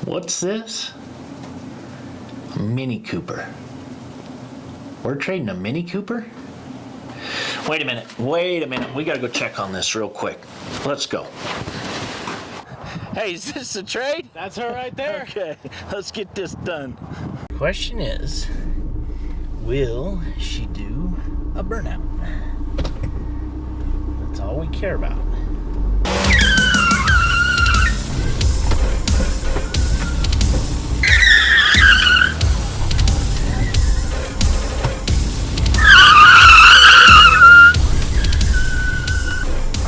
What's this? A Mini Cooper. We're trading a Mini Cooper? Wait a minute. We gotta go check on this real quick. Let's go. Hey, is this a trade? That's her right there. Okay, let's get this done. Question is, will she do a burnout? That's all we care about.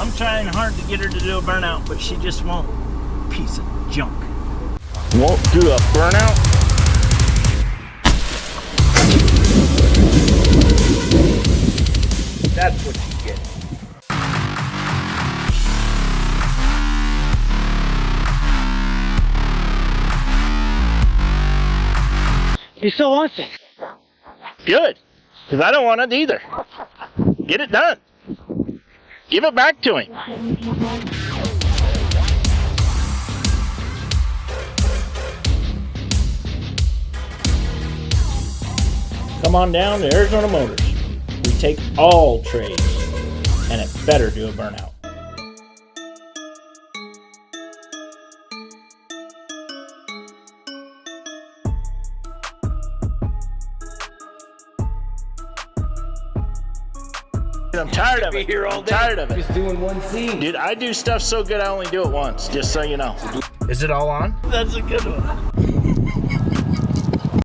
I'm trying hard to get her to do a burnout, but she just won't. Piece of junk. Won't do a burnout? That's what you get. He still wants it. Good, because I don't want it either. Get it done. Give it back to him. Come on down to Arizona Motors. We take all trades, and it better do a burnout. I'm tired of it. I'm tired of it. Just doing one scene. Dude, I do stuff so good I only do it once, just so you know. Is it all on? That's a good one.